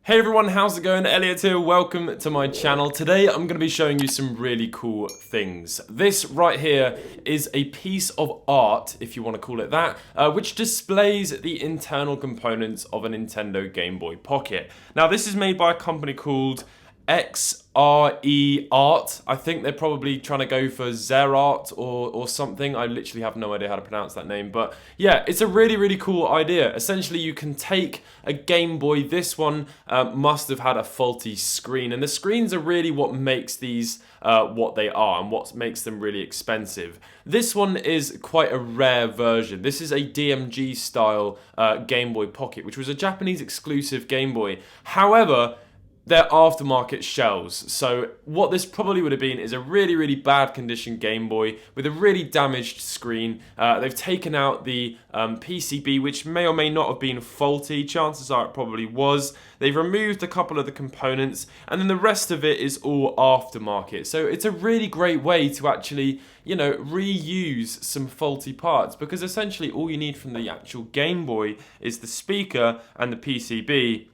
Hey everyone, how's it going? Elliot here, welcome to my channel. Today I'm going to be showing you some really cool things. This right here is a piece of art, if you want to call it that, which displays the internal components of a Nintendo Game Boy Pocket. Now this is made by a company called XRE Art. I think they're probably trying to go for Zerart or something. I literally have no idea how to pronounce that name. But yeah, it's a really cool idea. Essentially, you can take a Game Boy. This one must have had a faulty screen. And the screens are really what makes these what they are and what makes them really expensive. This one is quite a rare version. This is a DMG style Game Boy Pocket, which was a Japanese exclusive Game Boy. However, they're aftermarket shells, so what this probably would have been is a really bad condition Game Boy with a really damaged screen. They've taken out the PCB, which may or may not have been faulty. Chances are it probably was. They've removed a couple of the components, and then the rest of it is all aftermarket. So it's a really great way to actually, you know, reuse some faulty parts, because essentially all you need from the actual Game Boy is the speaker and the PCB.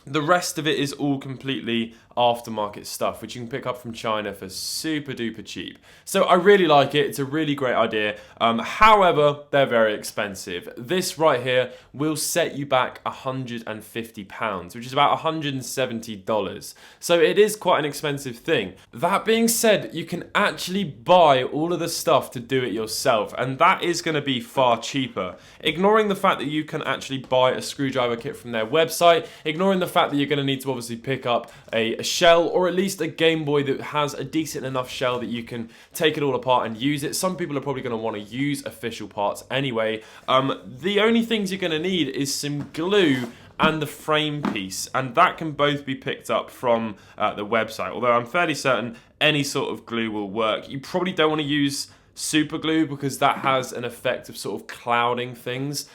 The rest of it is all completely aftermarket stuff, which you can pick up from China for super duper cheap. So I really like it. It's a really great idea. However, they're very expensive. This right here will set you back £150, which is about $170. So it is quite an expensive thing. That being said, you can actually buy all of the stuff to do it yourself, and that is going to be far cheaper. Ignoring the fact that you can actually buy a screwdriver kit from their website, ignoring the fact that you're going to need to obviously pick up a shell, or at least a Game Boy that has a decent enough shell that you can take it all apart and use it. Some people are probably going to want to use official parts anyway. The only things you're going to need is some glue and the frame piece, and that can both be picked up from the website, although I'm fairly certain any sort of glue will work. You probably don't want to use super glue because that has an effect of sort of clouding things.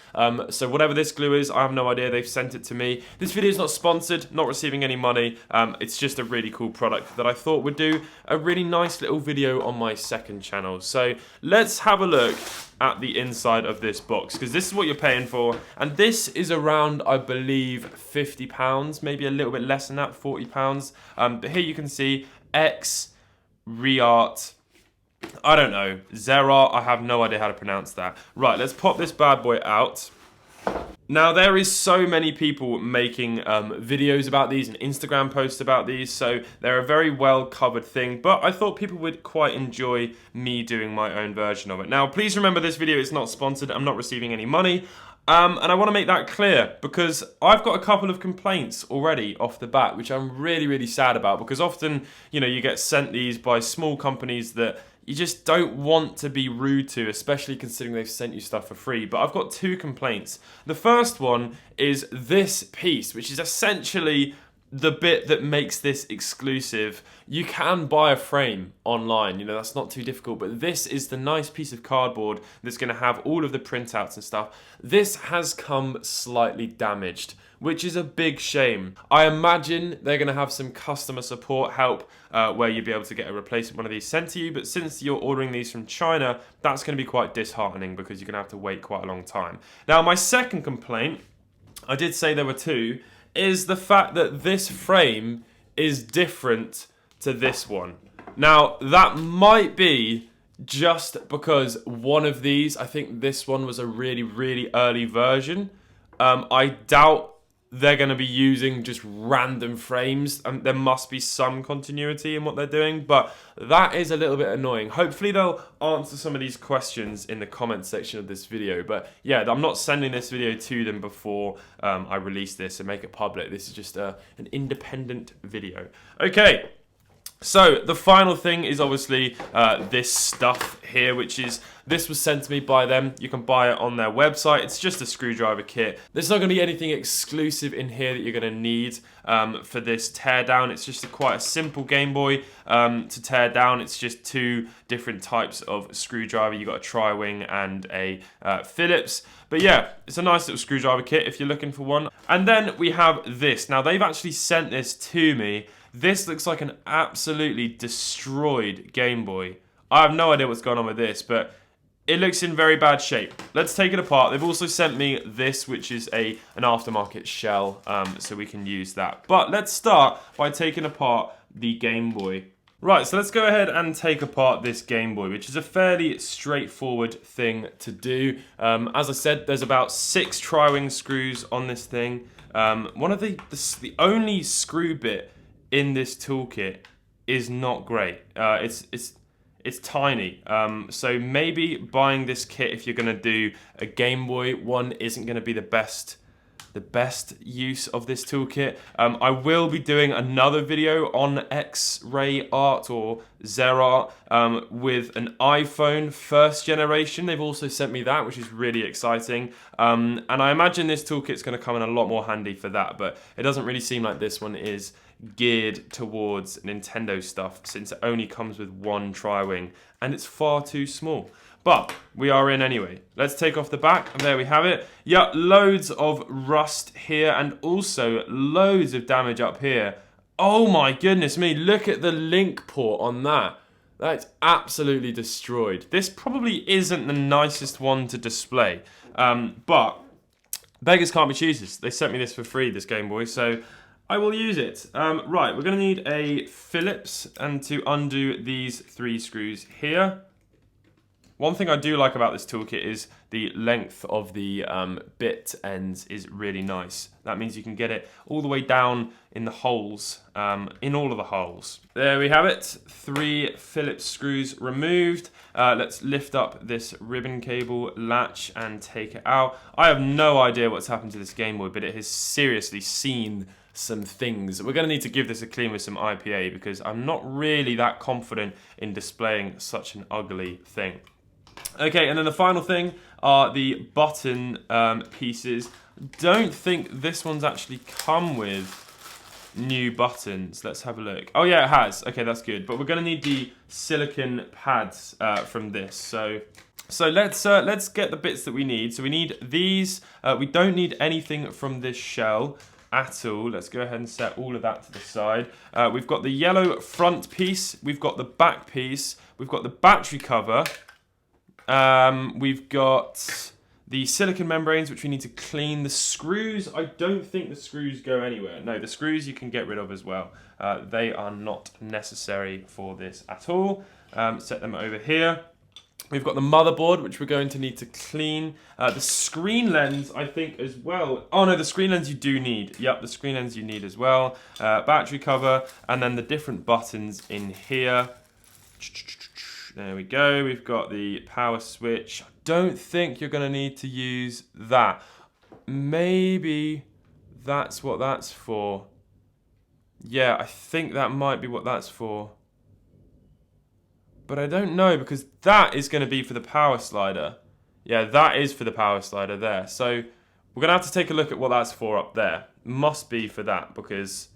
So whatever this glue is, I have no idea. They've sent it to me. This video is not sponsored, not receiving any money. It's just a really cool product that I thought would do a really nice little video on my second channel. So let's have a look at the inside of this box, because this is what you're paying for, and this is around, I believe, £50, maybe a little bit less than that, £40. But here you can see XRE I don't know, Zera, I have no idea how to pronounce that. Right, let's pop this bad boy out. Now, there is so many people making videos about these and Instagram posts about these, so they're a very well covered thing, but I thought people would quite enjoy me doing my own version of it. Now, please remember this video is not sponsored, I'm not receiving any money. And I want to make that clear because I've got a couple of complaints already off the bat, which I'm really sad about, because often, you know, you get sent these by small companies that you just don't want to be rude to, especially considering they've sent you stuff for free. But I've got two complaints. The first one is this piece, which is essentially the bit that makes this exclusive. You can buy a frame online, you know, that's not too difficult, but this is the nice piece of cardboard that's going to have all of the printouts and stuff. This has come slightly damaged, which is a big shame. I imagine they're going to have some customer support help where you'll be able to get a replacement one of these sent to you, but since you're ordering these from China, that's going to be quite disheartening because you're going to have to wait quite a long time. Now, my second complaint, I did say there were two, is the fact that this frame is different to this one. Now, that might be just because one of these, I think this one was a really early version. I doubt they're going to be using just random frames. There must be some continuity in what they're doing, but that is a little bit annoying. Hopefully they'll answer some of these questions in the comment section of this video. But yeah, I'm not sending this video to them before I release this and make it public. This is just an independent video. Okay. So the final thing is obviously this stuff here, which is, this was sent to me by them. You can buy it on their website. It's just a screwdriver kit. There's not going to be anything exclusive in here that you're going to need for this teardown. It's just quite a simple Game Boy to tear down. It's just two different types of screwdriver. You've got a tri-wing and a Phillips. But yeah, it's a nice little screwdriver kit if you're looking for one. And then we have this. Now, they've actually sent this to me. This looks like an absolutely destroyed Game Boy. I have no idea what's going on with this, but it looks in very bad shape. Let's take it apart. They've also sent me this, which is an aftermarket shell, so we can use that. But let's start by taking apart the Game Boy. Right, so let's go ahead and take apart this Game Boy, which is a fairly straightforward thing to do. As I said, there's about 6 tri-wing screws on this thing. One of the only screw bit in this toolkit is not great. It's tiny, so maybe buying this kit if you're gonna do a Game Boy one isn't gonna be the best use of this toolkit. I will be doing another video on X-ray art or Zerart with an iPhone 1st generation. They've also sent me that, which is really exciting. And I imagine this toolkit's gonna come in a lot more handy for that, but it doesn't really seem like this one is geared towards Nintendo stuff since it only comes with 1 tri-wing and it's far too small. But we are in anyway. Let's take off the back, and there we have it. Yeah, loads of rust here and also loads of damage up here. Oh my goodness me, look at the link port on that. That's absolutely destroyed. This probably isn't the nicest one to display, but beggars can't be choosers. They sent me this for free, this Game Boy, so I will use it. Right, we're gonna need a Phillips and to undo these 3 screws here. One thing I do like about this toolkit is the length of the bit ends is really nice. That means you can get it all the way down in the holes, in all of the holes. There we have it, 3 Phillips screws removed. Let's lift up this ribbon cable latch and take it out. I have no idea what's happened to this Game Boy, but it has seriously seen some things. We're going to need to give this a clean with some IPA because I'm not really that confident in displaying such an ugly thing. Okay, and then the final thing are the button pieces. Don't think this one's actually come with new buttons. Let's have a look. Oh yeah, it has. Okay, that's good. But we're going to need the silicone pads from this. So let's get the bits that we need. So we need these. We don't need anything from this shell at all. Let's go ahead and set all of that to the side. We've got the yellow front piece. We've got the back piece. We've got the battery cover. We've got the silicone membranes, which we need to clean. The screws, I don't think the screws go anywhere. No, the screws you can get rid of as well. They are not necessary for this at all. Set them over here. We've got the motherboard, which we're going to need to clean. The screen lens, I think, as well. Oh no, the screen lens you do need. Yep, the screen lens you need as well. Battery cover, and then the different buttons in here. There we go. We've got the power switch. I don't think you're going to need to use that. Maybe that's what that's for. Yeah, I think that might be what that's for. But I don't know because that is going to be for the power slider. Yeah, that is for the power slider there. So we're going to have to take a look at what that's for up there. Must be for that because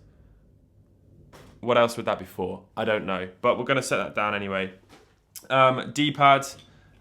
what else would that be for? I don't know. But we're going to set that down anyway. D-pad,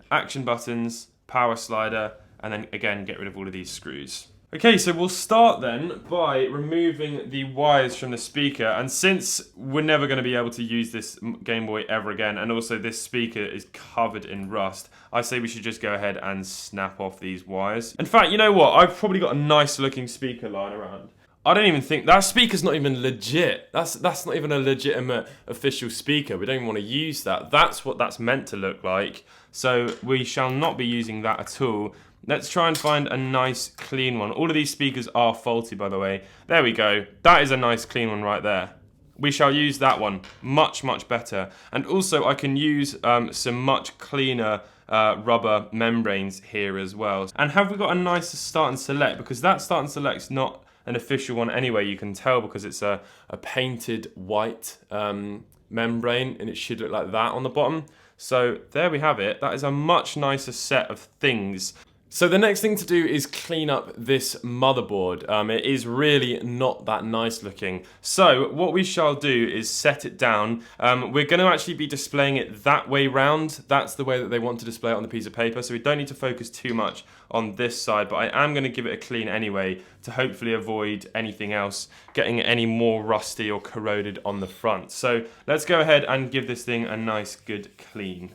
action buttons, power slider, and then again get rid of all of these screws. Okay, so we'll start then by removing the wires from the speaker, and since we're never going to be able to use this Game Boy ever again, and also this speaker is covered in rust, I say we should just go ahead and snap off these wires. In fact, you know what? I've probably got a nice looking speaker lying around. I don't even think that speaker's not even legit. That's not even a legitimate official speaker. We don't even want to use that. That's what that's meant to look like. So we shall not be using that at all. Let's try and find a nice clean one. All of these speakers are faulty, by the way. There we go. That is a nice clean one right there. We shall use that one. Much, much better. And also I can use some much cleaner rubber membranes here as well. And have we got a nice start and select? Because that start and select's not an official one anyway, you can tell because it's a painted white membrane and it should look like that on the bottom. So there we have it. That is a much nicer set of things. So the next thing to do is clean up this motherboard. It is really not that nice looking. So what we shall do is set it down. We're going to actually be displaying it that way round. That's the way that they want to display it on the piece of paper. So we don't need to focus too much on this side, but I am going to give it a clean anyway to hopefully avoid anything else getting any more rusty or corroded on the front. So let's go ahead and give this thing a nice good clean.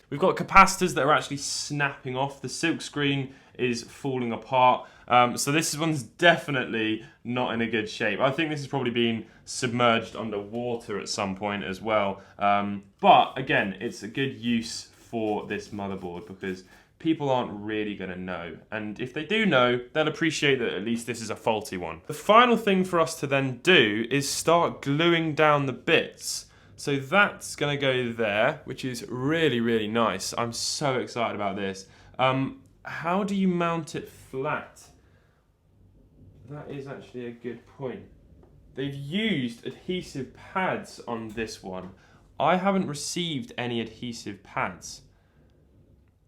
We've got capacitors that are actually snapping off. The silk screen is falling apart. So this one's definitely not in a good shape. I think this has probably been submerged underwater at some point as well. But again, it's a good use for this motherboard because people aren't really going to know. And if they do know, they'll appreciate that at least this is a faulty one. The final thing for us to then do is start gluing down the bits. So that's going to go there, which is really, really nice. I'm so excited about this. How do you mount it flat? That is actually a good point. They've used adhesive pads on this one. I haven't received any adhesive pads.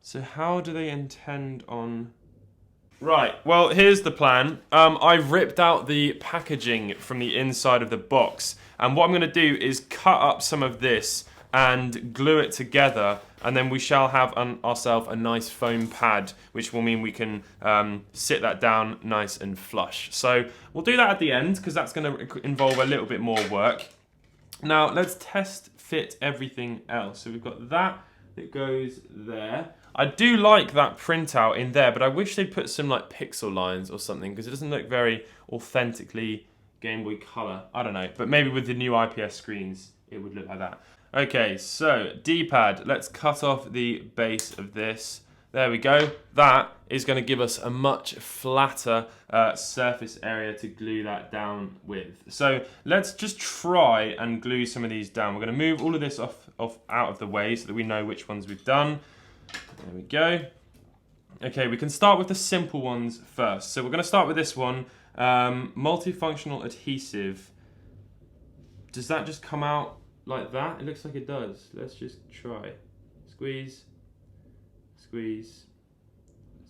So how do they intend on... Right, well, here's the plan. I've ripped out the packaging from the inside of the box. And what I'm going to do is cut up some of this and glue it together. And then we shall have ourselves a nice foam pad, which will mean we can sit that down nice and flush. So we'll do that at the end, because that's going to involve a little bit more work. Now, let's test fit everything else. So we've got that goes there. I do like that printout in there, but I wish they'd put some like pixel lines or something, because it doesn't look very authentically Game Boy Color. I don't know, but maybe with the new IPS screens, it would look like that. Okay, so D-pad, let's cut off the base of this. There we go. That is going to give us a much flatter surface area to glue that down with. So let's just try and glue some of these down. We're going to move all of this out of the way so that we know which ones we've done. There we go. Okay, we can start with the simple ones first. So we're going to start with this one. Multifunctional adhesive. Does that just come out like that? It looks like it does. Let's just try. Squeeze. Squeeze,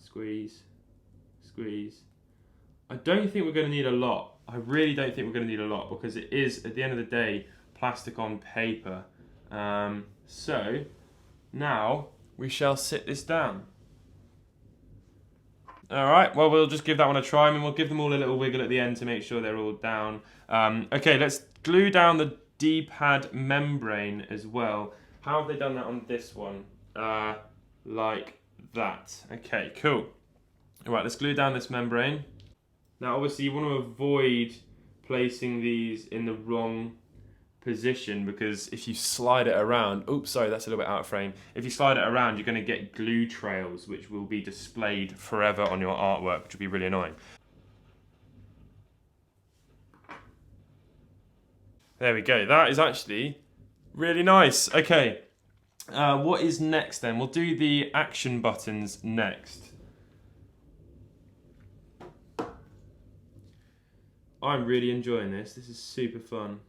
squeeze, squeeze. I don't think we're going to need a lot. I really don't think we're going to need a lot, because it is, at the end of the day, plastic on paper. So, now we shall sit this down. Alright, well, we'll just give that one a try, and we'll give them all a little wiggle at the end to make sure they're all down. Okay, let's glue down the D-pad membrane as well. How have they done that on this one? Like that. Okay, cool. Alright, let's glue down this membrane. Now obviously you want to avoid placing these in the wrong position, because if you slide it around, oops, sorry, that's a little bit out of frame. If you slide it around, you're going to get glue trails, which will be displayed forever on your artwork, which will be really annoying. There we go. That is actually really nice. Okay. What is next then? We'll do the action buttons next. I'm really enjoying this. This is super fun.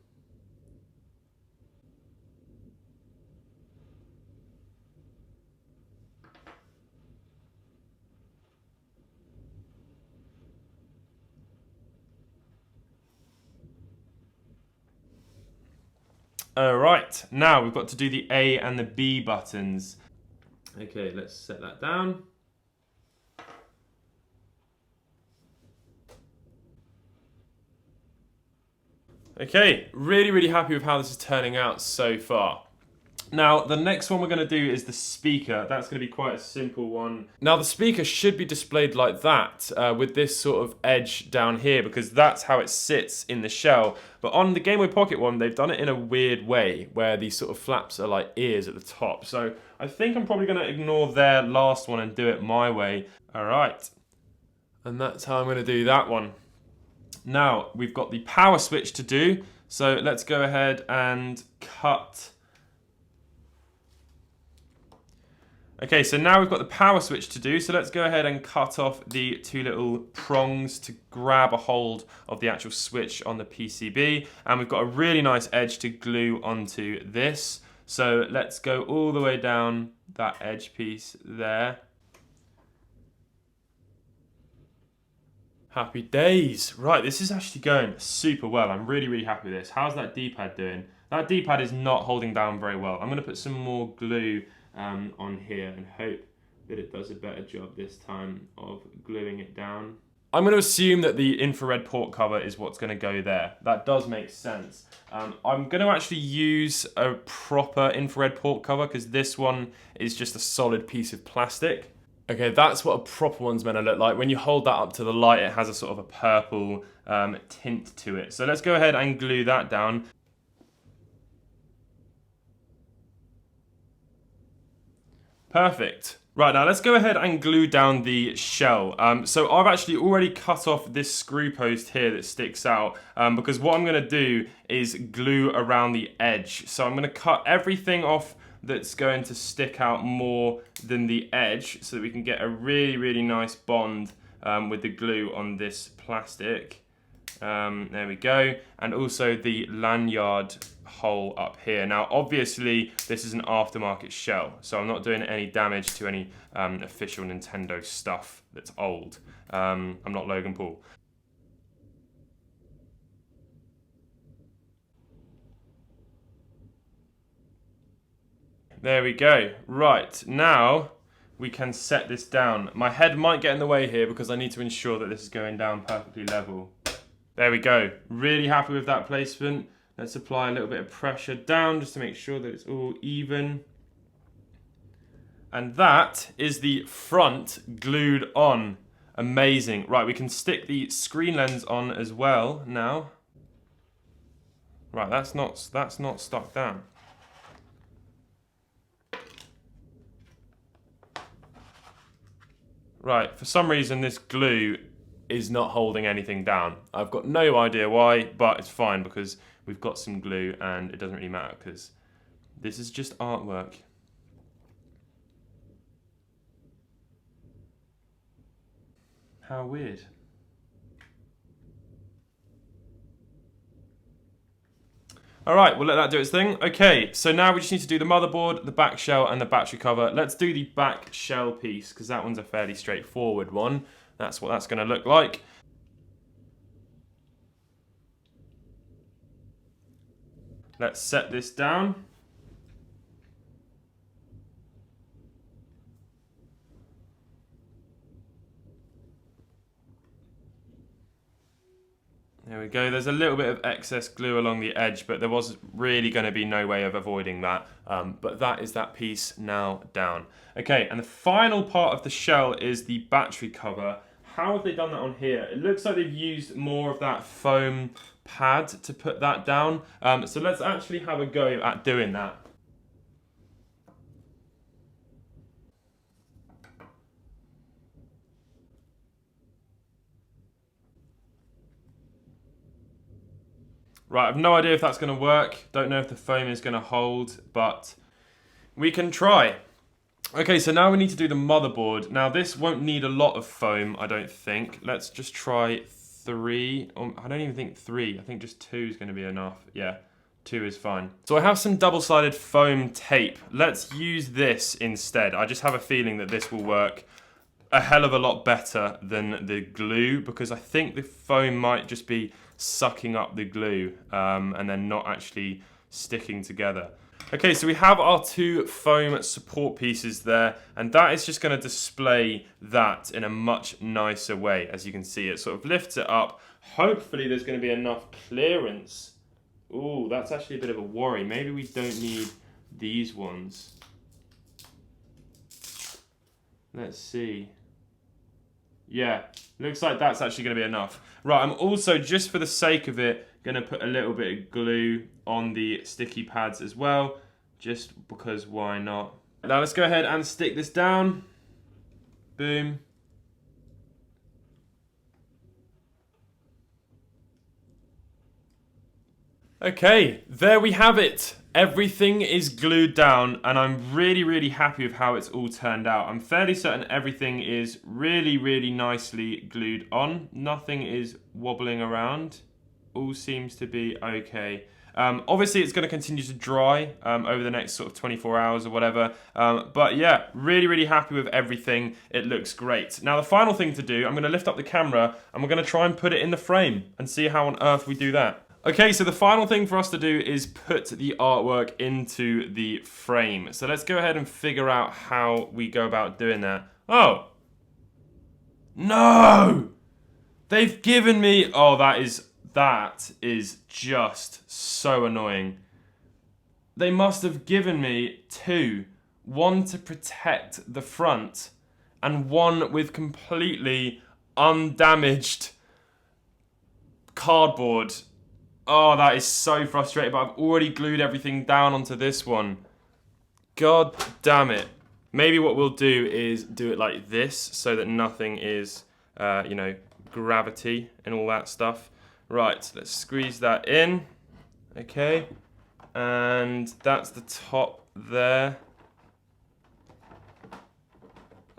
Alright, now we've got to do the A and the B buttons. Okay, let's set that down. Okay, really happy with how this is turning out so far. Now, the next one we're going to do is the speaker. That's going to be quite a simple one. Now, the speaker should be displayed like that, with this sort of edge down here, because that's how it sits in the shell. But on the Game Boy Pocket one, they've done it in a weird way, where these sort of flaps are like ears at the top. So I think I'm probably going to ignore their last one and do it my way. All right. And that's how I'm going to do that one. Now, we've got the power switch to do. So let's go ahead and cut. Okay, so now we've got the power switch to do, so let's go ahead and cut off the two little prongs to grab a hold of the actual switch on the PCB. And we've got a really nice edge to glue onto this. So let's go all the way down that edge piece there. Happy days. Right, this is actually going super well. I'm really happy with this. How's that D-pad doing? That D-pad is not holding down very well. I'm going to put some more glue on here and hope that it does a better job this time of gluing it down. I'm going to assume that the infrared port cover is what's going to go there. That does make sense. I'm going to actually use a proper infrared port cover because this one is just a solid piece of plastic. Okay, that's what a proper one's meant to look like. When you hold that up to the light, it has a sort of a purple tint to it. So let's go ahead and glue that down. Perfect. Right, now let's go ahead and glue down the shell. So I've actually already cut off this screw post here that sticks out because what I'm going to do is glue around the edge. So I'm going to cut everything off that's going to stick out more than the edge so that we can get a really, really nice bond with the glue on this plastic. There we go. And also the lanyard hole up here. Now, obviously, this is an aftermarket shell, so I'm not doing any damage to any official Nintendo stuff that's old. I'm not Logan Paul. There we go. Right, now we can set this down. My head might get in the way here because I need to ensure that this is going down perfectly level. There we go. Really happy with that placement. Let's apply a little bit of pressure down just to make sure that it's all even. And that is the front glued on. Amazing. Right, we can stick the screen lens on as well now. Right, that's not stuck down. Right, for some reason this glue is not holding anything down. I've got no idea why, but it's fine because we've got some glue and it doesn't really matter because this is just artwork. How weird. Alright, we'll let that do its thing. Okay, so now we just need to do the motherboard, the back shell, and the battery cover. Let's do the back shell piece, because that one's a fairly straightforward one. That's what that's going to look like. Let's set this down. There we go. There's a little bit of excess glue along the edge, but there was really going to be no way of avoiding that. But that is that piece now down. Okay, and the final part of the shell is the battery cover. How have they done that on here? It looks like they've used more of that foam pad to put that down. So let's actually have a go at doing that. Right, I've no idea if that's going to work. Don't know if the foam is going to hold, but we can try. Okay, so now we need to do the motherboard. Now, this won't need a lot of foam, I don't think. Let's just try 3. I don't even think 3. I think just 2 is going to be enough. Yeah, 2 is fine. So I have some double-sided foam tape. Let's use this instead. I just have a feeling that this will work a hell of a lot better than the glue because I think the foam might just be sucking up the glue and then not actually sticking together. Okay, so we have our 2 foam support pieces there, and that is just going to display that in a much nicer way. As you can see, it sort of lifts it up. Hopefully there's going to be enough clearance. Ooh, that's actually a bit of a worry. Maybe we don't need these ones. Let's see. Yeah, looks like that's actually going to be enough. Right, I'm also, just for the sake of it, going to put a little bit of glue on the sticky pads as well, just because why not. Now let's go ahead and stick this down. Boom. Okay, there we have it. Everything is glued down and I'm really, really happy with how it's all turned out. I'm fairly certain everything is really, really nicely glued on. Nothing is wobbling around. All seems to be okay. Obviously, it's going to continue to dry over the next sort of 24 hours or whatever. But yeah, really, really happy with everything. It looks great. Now, the final thing to do, I'm going to lift up the camera and we're going to try and put it in the frame and see how on earth we do that. Okay, so the final thing for us to do is put the artwork into the frame. So let's go ahead and figure out how we go about doing that. Oh! No! They've given me... Oh, that is just so annoying. They must have given me two. One to protect the front and one with completely undamaged cardboard. Oh, that is so frustrating, but I've already glued everything down onto this one. God damn it. Maybe what we'll do is do it like this so that nothing is, you know, gravity and all that stuff. Right, let's squeeze that in. Okay. And that's the top there.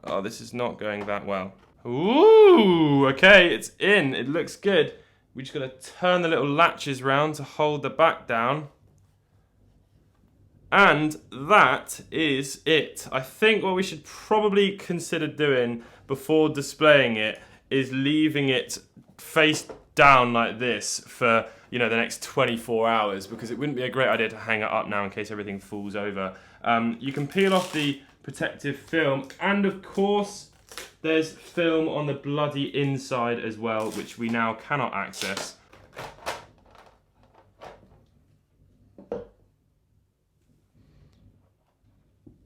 Oh, this is not going that well. Ooh, okay, it's in. It looks good. We just gotta turn the little latches round to hold the back down. And that is it. I think what we should probably consider doing before displaying it is leaving it face down like this for, you know, the next 24 hours, because it wouldn't be a great idea to hang it up now in case everything falls over. You can peel off the protective film, and of course there's film on the bloody inside as well, which we now cannot access.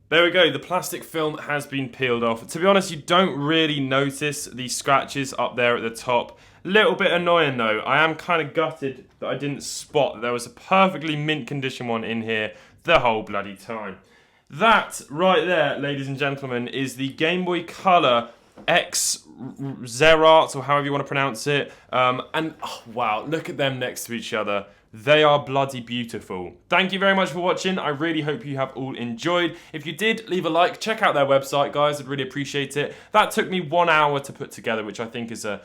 There we go, the plastic film has been peeled off. To be honest, you don't really notice these scratches up there at the top. Little bit annoying though. I am kind of gutted that I didn't spot that there was a perfectly mint condition one in here the whole bloody time. That right there, ladies and gentlemen, is the Game Boy Color X Zerart, or however you want to pronounce it. And oh, wow, look at them next to each other. They are bloody beautiful. Thank you very much for watching. I really hope you have all enjoyed. If you did, leave a like. Check out their website, guys. I'd really appreciate it. That took me 1 hour to put together, which I think is a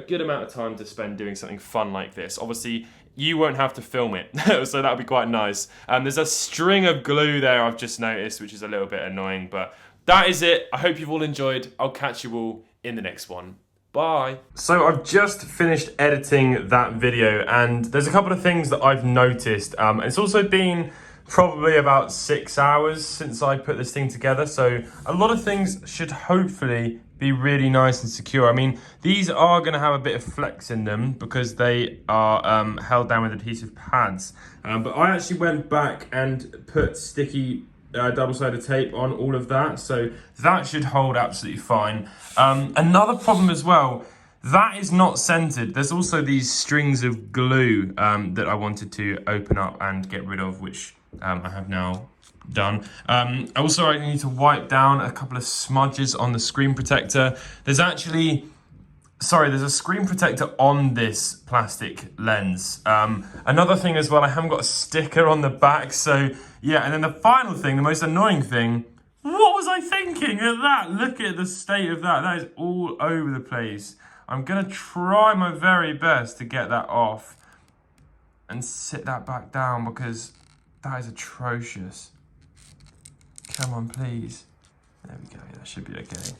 good amount of time to spend doing something fun like this. Obviously, you won't have to film it, so that would be quite nice. There's a string of glue there I've just noticed, which is a little bit annoying, but that is it. I hope you've all enjoyed. I'll catch you all in the next one. Bye. So I've just finished editing that video, and there's a couple of things that I've noticed. It's also been probably about 6 hours since I put this thing together, so a lot of things should hopefully be really nice and secure. I mean, these are going to have a bit of flex in them because they are held down with adhesive pads. But I actually went back and put sticky double-sided tape on all of that, so that should hold absolutely fine. Another problem as well, that is not centered. There's also these strings of glue that I wanted to open up and get rid of, which I have now done. Also, I need to wipe down a couple of smudges on the screen protector. There's a screen protector on this plastic lens. Another thing as well, I haven't got a sticker on the back, so yeah. And then the final thing, the most annoying thing, what was I thinking at that? Look at the state of that. That is all over the place. I'm gonna try my very best to get that off and sit that back down because that is atrocious. Come on, please. There we go, that should be okay.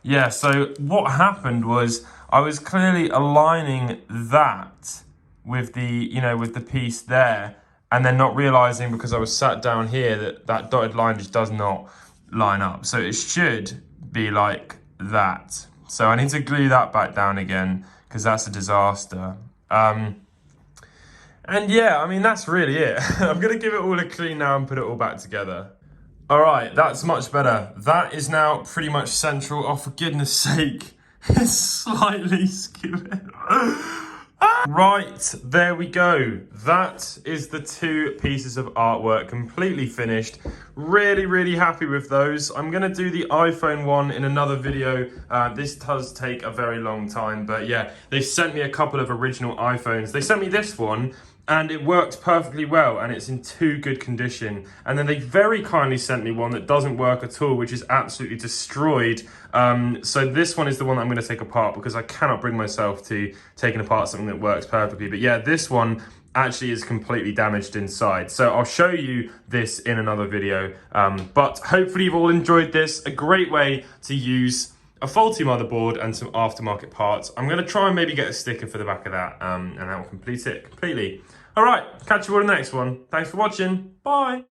Yeah, so what happened was I was clearly aligning that with the, you know, with the piece there, and then not realizing because I was sat down here that that dotted line just does not line up. So it should be like that. So I need to glue that back down again because that's a disaster. And yeah, I mean, that's really it. I'm gonna give it all a clean now and put it all back together. All right, that's much better. That is now pretty much central. Oh, for goodness sake, it's slightly skewed. Right, there we go. That is the two pieces of artwork completely finished. Really, really happy with those. I'm gonna do the iPhone one in another video. This does take a very long time, but yeah, they sent me a couple of original iPhones. They sent me this one, and it worked perfectly well, and it's in too good condition. And then they very kindly sent me one that doesn't work at all, which is absolutely destroyed. So this one is the one that I'm gonna take apart because I cannot bring myself to taking apart something that works perfectly. But yeah, this one actually is completely damaged inside. So I'll show you this in another video. But hopefully you've all enjoyed this. A great way to use a faulty motherboard and some aftermarket parts. I'm gonna try and maybe get a sticker for the back of that, and that will complete it completely. All right, catch you all in the next one. Thanks for watching. Bye.